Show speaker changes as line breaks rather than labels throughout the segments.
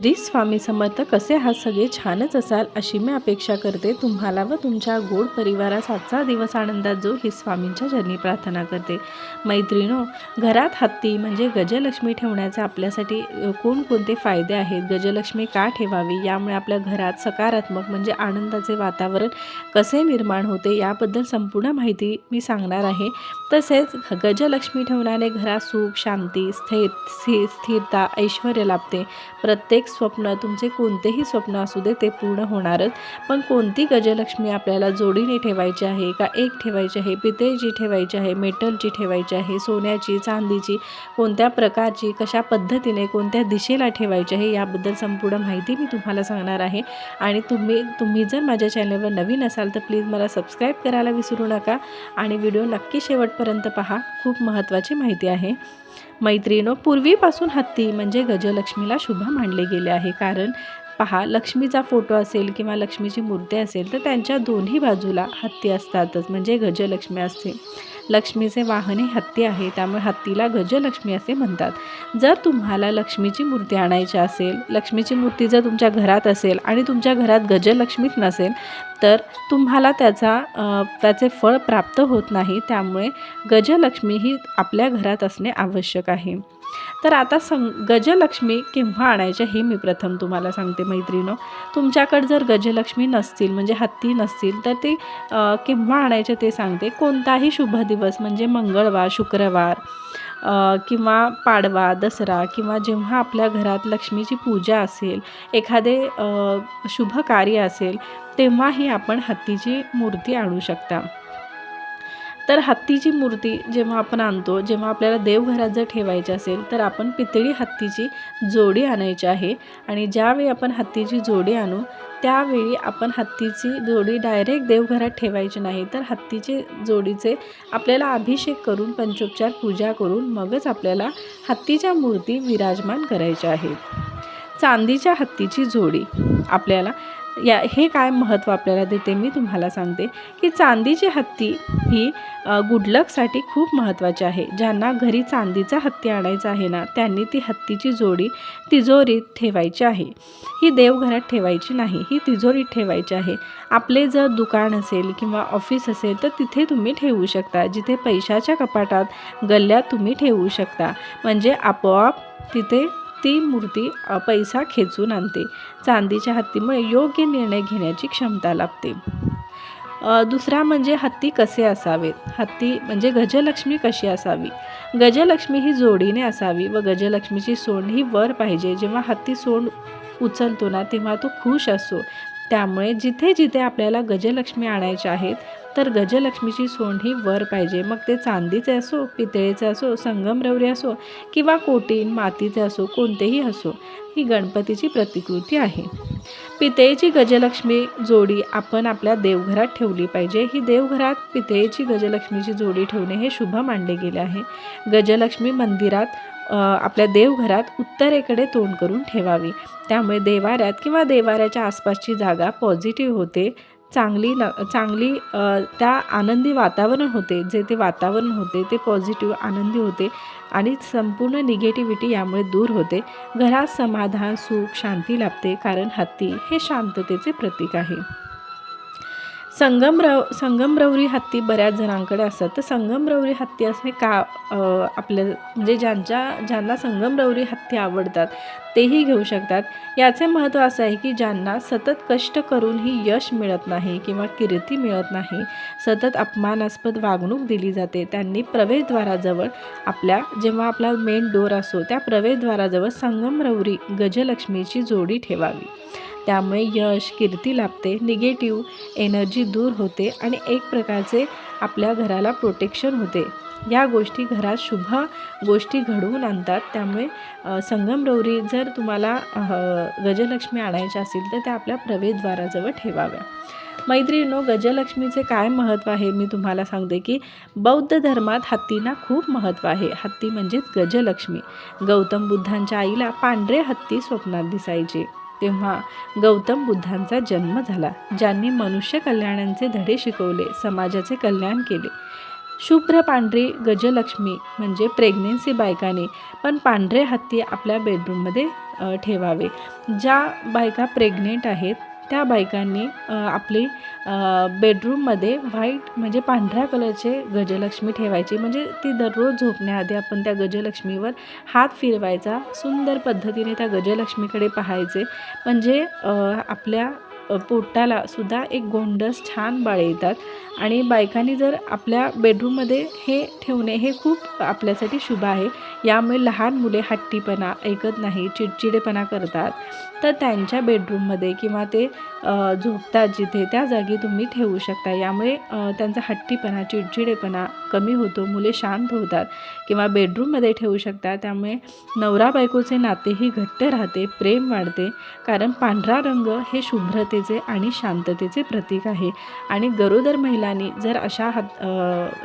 श्री स्वामी समर्थ. कसे आहात सगळे? छानच असाल अशी मी अपेक्षा करते. तुम्हाला व तुमच्या गोड परिवारास आजचा दिवस आनंदात जो ही स्वामींच्या चरणी प्रार्थना करते. मैत्रिणो, घरात हत्ती म्हणजे गजलक्ष्मी ठेवण्याचे आपल्यासाठी कोणकोणते फायदे आहेत, गजलक्ष्मी का ठेवावी, यामुळे आपल्या घरात सकारात्मक म्हणजे आनंदाचे वातावरण कसे निर्माण होते, याबद्दल संपूर्ण माहिती मी सांगणार आहे. तसेच गजलक्ष्मी ठेवण्याने घरात सुख, शांती, स्थिरता, ऐश्वर्य लाभते. प्रत्येक स्वप्न, तुमचे कोणतेही स्वप्न असू दे, ते पूर्ण होणारच. पण कोणती गजलक्ष्मी आपल्याला जोडीने ठेवायची आहे का एक ठेवायची आहे, पितळेची ठेवायची आहे, मेटलची ठेवायची आहे, सोन्याची, चांदीची, कोणत्या प्रकारची, कशा पद्धतीने, कोणत्या दिशेला ठेवायची आहे, याबद्दल संपूर्ण माहिती मी तुम्हाला सांगणार आहे. आणि तुम्ही जर माझ्या चॅनलवर नवीन असाल तर प्लीज मला सबस्क्राईब करायला विसरू नका आणि व्हिडिओ नक्की शेवटपर्यंत पहा. खूप महत्त्वाची माहिती आहे. मैत्रिणो, पूर्वीपासून हत्ती म्हणजे गजलक्ष्मीला शुभ मानले गेले आहे. कारण पहा, लक्ष्मीचा फोटो असेल किंवा लक्ष्मीची मूर्ती असेल तर त्यांच्या दोन्ही बाजूला हत्ती असतातच, म्हणजे गजलक्ष्मी असते. लक्ष्मीचे वाहन हे हत्ती आहे, त्यामुळे हत्तीला गजलक्ष्मी असे म्हणतात. जर तुम्हाला लक्ष्मीची मूर्ती आणायची असेल, लक्ष्मीची मूर्ती जर तुमच्या घरात असेल आणि तुमच्या घरात गजलक्ष्मीच नसेल तर तुम्हाला त्याचे फळ प्राप्त होत नाही. त्यामुळे गजलक्ष्मी ही आपल्या घरात असणे आवश्यक आहे. तर आता गजलक्ष्मी केव्हा आणायच्या हे मी प्रथम तुम्हाला सांगते. मैत्रिणो, तुमच्याकडे जर गजलक्ष्मी नसतील म्हणजे हत्ती नसतील तर ते केव्हा आणायचे ते सांगते. कोणताही शुभ दिवस म्हणजे मंगळवार, शुक्रवार किंवा पाडवा, दसरा किंवा जेव्हा आपल्या घरात लक्ष्मीची पूजा असेल, एखादे शुभ कार्य असेल, तेव्हाही आपण हत्तीची मूर्ती आणू शकता. तर हत्तीची मूर्ती जेव्हा आपण आणतो, जेव्हा आपल्याला देवघरात जर ठेवायची असेल तर आपण पितळी हत्तीची जोडी आणायची आहे. आणि ज्यावेळी आपण हत्तीची जोडी आणू त्यावेळी आपण हत्तीची जोडी डायरेक्ट देवघरात ठेवायची नाही, तर हत्तीची जोडीचे आपल्याला अभिषेक करून पंचोपचार पूजा करून मगच आपल्याला हत्तीच्या मूर्ती विराजमान करायच्या आहेत. चांदीच्या हत्तीची जोडी आपल्याला हे काय महत्त्व आपल्याला देते मी तुम्हाला सांगते की चांदीची हत्ती ही गुड लकसाठी खूप महत्त्वाची आहे. ज्यांना घरी चांदीचा हत्ती आणायचा आहे ना, त्यांनी ती हत्तीची जोडी तिजोरीत ठेवायची आहे. ही देवघरात ठेवायची नाही, ही तिजोरीत ठेवायची आहे. आपले जर दुकान असेल किंवा ऑफिस असेल तर तिथे तुम्ही ठेवू शकता. जिथे पैशाच्या कपाटात, गल्ल्यात तुम्ही ठेवू शकता. म्हणजे आपोआप तिथे ती मूर्ती पैसा खेचून आणते. चांदीच्या हत्तीमुळे योग्य निर्णय घेण्याची क्षमता लाभते. दुसरा म्हणजे हत्ती कसे असावेत. हत्ती म्हणजे गजलक्ष्मी कशी असावी. गजलक्ष्मी ही जोडीने असावी व गजलक्ष्मीची सोंड ही वर पाहिजे. जेव्हा हत्ती सोंड उचलतो ना तेव्हा तो खुश असतो. त्यामुळे जिथे जिथे आपल्याला गजलक्ष्मी आणायचे आहेत तर गजलक्ष्मीची सोंड ही वर पाहिजे. मग ते चांदीचे असो, पितळेचे असो, संगमरवरी असो किंवा कोटीन मातीचे असो, कोणतेही असो, ही गणपतीची प्रतिकृती आहे. पितळेची गजलक्ष्मी जोडी आपण आपल्या देवघरात ठेवली पाहिजे. ही देवघरात पितळेची गजलक्ष्मीची जोडी ठेवणे हे शुभ मानले गेले आहे. गजलक्ष्मी मंदिरात आपल्या देवघरात उत्तरेकडे तोंड करून ठेवावी. त्यामुळे देवाऱ्यात किंवा देवाऱ्याच्या आसपासची जागा पॉझिटिव्ह होते, चांगली त्या आनंदी वातावरण होते. जे ते वातावरण होते ते पॉझिटिव्ह आनंदी होते आणि संपूर्ण निगेटिव्हिटी यामुळे दूर होते. घरात समाधान, सुख, शांती लाभते. कारण हत्ती हे शांततेचे प्रतीक आहे. संगमरवरी हत्ती बऱ्याच जणांकडे असतात. तर संगमरवरी हत्ती असणे का आपल्या म्हणजे ज्यांना संगमरवरी हत्ती आवडतात तेही घेऊ शकतात. याचे महत्त्व असं आहे की ज्यांना सतत कष्ट करूनही यश मिळत नाही किंवा कीर्ती मिळत नाही, सतत अपमानास्पद वागणूक दिली जाते, त्यांनी प्रवेशद्वाराजवळ जेव्हा आपला मेन डोर असो त्या प्रवेशद्वाराजवळ संगमरवरी गजलक्ष्मीची जोडी ठेवावी. त्यामुळे यश, कीर्ती लाभते, निगेटिव्ह एनर्जी दूर होते आणि एक प्रकारचे आपल्या घराला प्रोटेक्शन होते. या गोष्टी घरात शुभ गोष्टी घडवून आणतात. त्यामुळे संगमरवरी जर तुम्हाला गजलक्ष्मी आणायच्या असतील तर त्या आपल्या प्रवेशद्वाराजवळ ठेवाव्या. मैत्रिणींनो, गजलक्ष्मीचे काय महत्त्व आहे मी तुम्हाला सांगते की बौद्ध धर्मात हत्तींना खूप महत्त्व आहे. हत्ती म्हणजेच गजलक्ष्मी. गौतम बुद्धांच्या आईला पांढरे हत्ती स्वप्नात दिसायचे. तेव्हा गौतम बुद्धांचा जन्म झाला, ज्यांनी मनुष्य कल्याणाचे धडे शिकवले, समाजाचे कल्याण केले. शुभ्र पांढरी गजलक्ष्मी म्हणजे प्रेग्नेन्सी बायकाने पण पांढरे हत्ती आपल्या बेडरूममध्ये ठेवावे. ज्या बायका प्रेग्नेंट आहेत त्या बायकांनी आपली बेडरूममध्ये व्हाईट म्हणजे पांढऱ्या कलरचे गजलक्ष्मी ठेवायची. म्हणजे ती दररोज झोपण्याआधी आपण त्या गजलक्ष्मीवर हात फिरवायचा, सुंदर पद्धतीने त्या गजलक्ष्मीकडे पाहायचे. म्हणजे आपल्या पोटाला सुद्धा एक गोंडस छान बाळ येतात. आणि बायकांनी जर आपल्या बेडरूममध्ये हे ठेवणे हे खूप आपल्यासाठी शुभ आहे. यामुळे लहान मुले हट्टीपणा ऐकत नाही, चिडचिडेपणा करतात, तर त्यांच्या बेडरूममध्ये किंवा ते झोपतात जिथे त्या जागी तुम्ही ठेवू शकता. यामुळे त्यांचा हट्टीपणा, चिडचिडेपणा कमी होतो, मुले शांत होतात. किंवा बेडरूममध्ये ठेवू शकता. त्यामुळे नवरा बायकोचे नातेही घट्ट राहते, प्रेम वाढते. कारण पांढरा रंग हे शुभ्रतेचे आणि शांततेचे प्रतीक आहे. आणि गरोदर महिलांनी जर अशा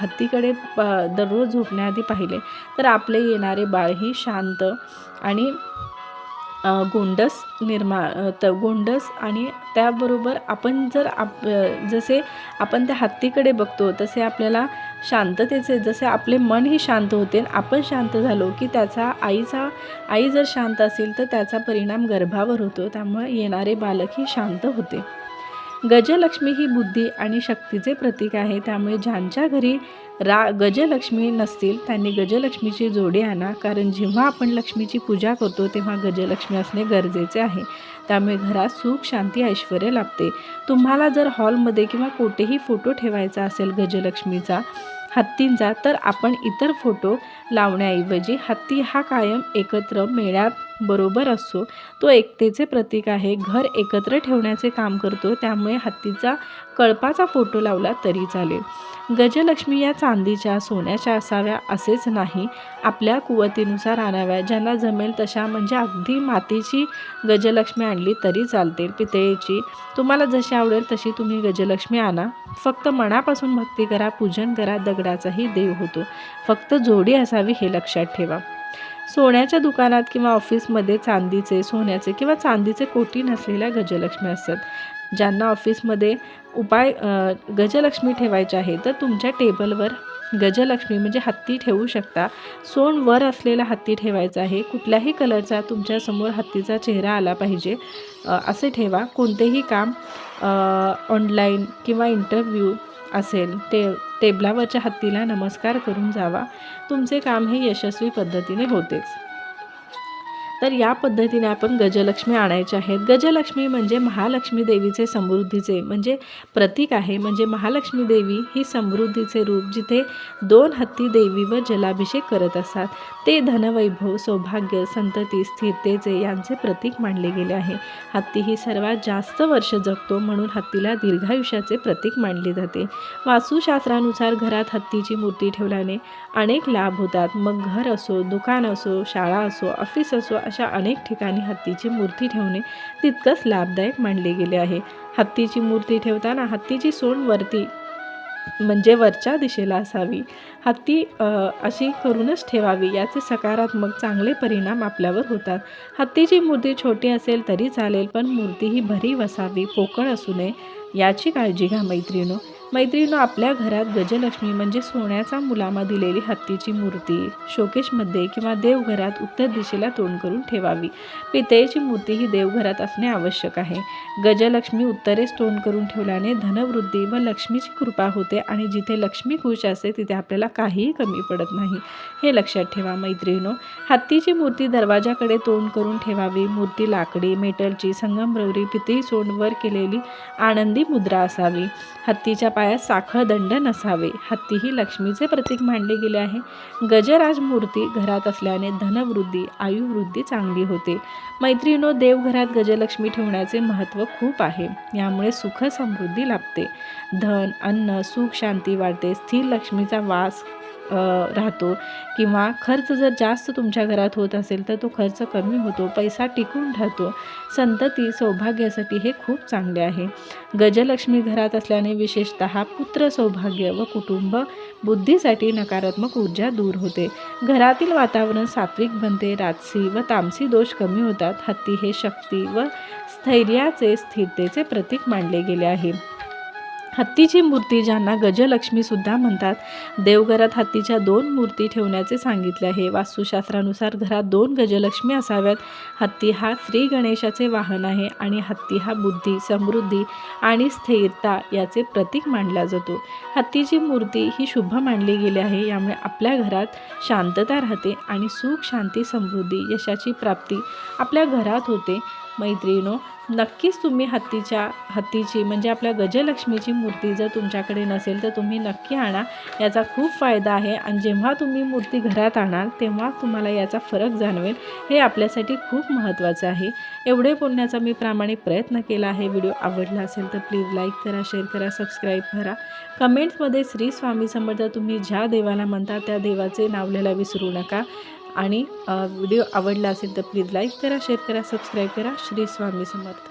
हत्तीकडे दररोज झोपण्याआधी पाहिले तर आपले येणारे बाळही शांत आणि गोंडस गोंडस आणि त्याबरोबर आपण जर जसे आपण त्या हत्तीकडे बघतो तसे आपल्याला शांततेचे, जसे आपले मनही शांत होते, आपण शांत झालो की त्याचा आई जर शांत असेल तर त्याचा परिणाम गर्भावर होतो. त्यामुळे येणारे बालकही शांत होते. गजलक्ष्मी ही बुद्धी आणि शक्तीचे प्रतीक आहे. त्यामुळे ज्यांच्या घरी गजलक्ष्मी नसतील त्यांनी गजलक्ष्मीची जोडी आणा. कारण जेव्हा आपण लक्ष्मीची पूजा करतो तेव्हा गजलक्ष्मी असणे गरजेचे आहे. त्यामुळे घरात सुख, शांती, ऐश्वर्य लाभते. तुम्हाला जर हॉलमध्ये किंवा कुठेही फोटो ठेवायचा असेल गजलक्ष्मीचा, हत्तींचा, तर आपण इतर फोटो लावण्याऐवजी हत्ती हा कायम एकत्र मेळ्यात बरोबर असतो. तो एकतेचे प्रतीक आहे. घर एकत्र ठेवण्याचे काम करतो. त्यामुळे हत्तीचा कळपाचा फोटो लावला तरी चालेल. गजलक्ष्मी या चांदीच्या, सोन्याच्या असाव्या असेच नाही, आपल्या कुवतीनुसार आणाव्या. ज्यांना जमेल तशा, म्हणजे अगदी मातीची गजलक्ष्मी आणली तरी चालते, पितळेची, तुम्हाला जशी आवडेल तशी तुम्ही गजलक्ष्मी आणा. फक्त मनापासून भक्ती करा, पूजन करा, दगडाचाही देव होतो. फक्त जोडी असावी हे लक्षात ठेवा. सोन्याच्या दुकानात किंवा ऑफिसमध्ये चांदीचे, सोन्याचे किंवा चांदीचे कोटी नसलेल्या गजलक्ष्मी असतात. ज्यांना ऑफिसमध्ये गजलक्ष्मी ठेवायचे आहे तर तुमच्या टेबलवर गजलक्ष्मी म्हणजे हत्ती ठेवू शकता. सोन वर असलेला हत्ती ठेवायचा आहे. कुठल्याही कलरचा तुमच्यासमोर हत्तीचा चेहरा आला पाहिजे असे ठेवा. कोणतेही काम ऑनलाईन किंवा इंटरव्ह्यू असेल, टेबलावरच्या हत्तीला नमस्कार करून जावा. तुमचे काम हे यशस्वी पद्धतीने होतेच. तर या पद्धतीने आपण गजलक्ष्मी आणायचे आहेत. गजलक्ष्मी म्हणजे महालक्ष्मी देवीचे समृद्धीचे म्हणजे प्रतीक आहे. म्हणजे महालक्ष्मी देवी ही समृद्धीचे रूप, जिथे 2 हत्ती देवीवर जलाभिषेक करत असतात. ते धनवैभव, सौभाग्य, संतती, स्थिरतेचे यांचे प्रतीक मानले गेले आहे. हत्ती ही सर्वात जास्त वर्ष जगतो, म्हणून हत्तीला दीर्घायुष्याचे प्रतीक मानले जाते. वास्तुशास्त्रानुसार घरात हत्तीची मूर्ती ठेवल्याने अनेक लाभ होतात. मग घर असो, दुकान असो, शाळा असो, ऑफिस असो, अशा अनेक ठिकाणी हत्तीची मूर्ती ठेवणे तितकंच लाभदायक मानले गेले आहे. हत्तीची मूर्ती ठेवताना हत्तीची सोंड वरती म्हणजे वरच्या दिशेला असावी. हत्ती अशी करूनच ठेवावी. याचे सकारात्मक चांगले परिणाम आपल्यावर होतात. हत्तीची मूर्ती छोटी असेल तरी चालेल, पण मूर्ती ही भरीव असावी, पोकळ असू नये, याची काळजी घ्या मैत्रिणींनो. आपल्या घरात गजलक्ष्मी म्हणजे सोन्याचा मुलामा दिलेली हत्तीची मूर्ती शोकेशमध्ये किंवा देवघरात उत्तर दिशेला तोंड करून ठेवावी. पितळेची मूर्ती ही देवघरात असणे आवश्यक आहे. गजलक्ष्मी उत्तरेस तोंड करून ठेवल्याने धनवृद्धी व लक्ष्मीची कृपा होते आणि जिथे लक्ष्मी खुश असते तिथे आपल्याला काहीही कमी पडत नाही, हे लक्षात ठेवा मैत्रिणींनो. हत्तीची मूर्ती दरवाजाकडे तोंड करून ठेवावी. मूर्ती लाकडी, मेटलची, संगमरवरी, पितळी सोंड वर केलेली आनंदी मुद्रा असावी. हत्तीच्या पायात साखळ दंड नसावे. हत्ती ही लक्ष्मीचे प्रतीक मानले गेले आहे. गजराज मूर्ती घरात असल्याने धनवृद्धी, आयुवृद्धी चांगली होते. मैत्रिणींनो, देवघरात गजलक्ष्मी ठेवण्याचे महत्त्व खूप आहे. यामुळे सुख समृद्धी लाभते. धन, अन्न, सुख, शांती वाढते. स्थिर लक्ष्मीचा वास राहतो. किंवा खर्च जर जास्त तुमच्या घरात होत असेल तर तो खर्च कमी होतो, पैसा टिकून राहतो. संतती, सौभाग्यासाठी हे खूप चांगले आहे. गजलक्ष्मी घरात असल्याने विशेषतः पुत्र, सौभाग्य व कुटुंब बुद्धीसाठी नकारात्मक ऊर्जा दूर होते. घरातील वातावरण सात्विक बनते. राजसी व तामसी दोष कमी होतात. हत्ती हे शक्ती व स्थैर्याचे, स्थिरतेचे प्रतीक मानले गेले आहे. हत्तीची मूर्ती ज्यांना गजलक्ष्मीसुद्धा म्हणतात. देवघरात हत्तीच्या 2 मूर्ती ठेवण्याचे सांगितले आहे. वास्तुशास्त्रानुसार घरात 2 गजलक्ष्मी असाव्यात. हत्ती हा श्री गणेशाचे वाहन आहे आणि हत्ती हा बुद्धी, समृद्धी आणि स्थिरता याचे प्रतीक मानला जातो. हत्तीची मूर्ती ही शुभ मानली गेली आहे. यामुळे आपल्या घरात शांतता राहते आणि सुख, शांती, समृद्धी, यशाची प्राप्ती आपल्या घरात होते. मैत्रिणींनो, नक्कीच तुम्ही हत्तीची म्हणजे आपल्या गजलक्ष्मीची मूर्ती जर तुमच्याकडे नसेल तर तुम्ही नक्की आणा. याचा खूप फायदा आहे आणि जेव्हा तुम्ही मूर्ती घरात आणाल तेव्हा तुम्हाला याचा फरक जाणवेल. हे आपल्यासाठी खूप महत्त्वाचं आहे. एवढे बोलण्याचा मी प्रामाणिक प्रयत्न केला आहे. व्हिडिओ आवडला असेल तर प्लीज लाईक करा, शेअर करा, सबस्क्राईब करा. कमेंट्समध्ये श्री स्वामी समर्थ तुम्ही ज्या देवाला म्हणता त्या देवाचे नाव लिहायला विसरू नका. आणि व्हिडिओ आवडला असेल तर प्लीज लाईक करा, शेअर करा, सबस्क्राईब करा. श्री स्वामी समर्थ.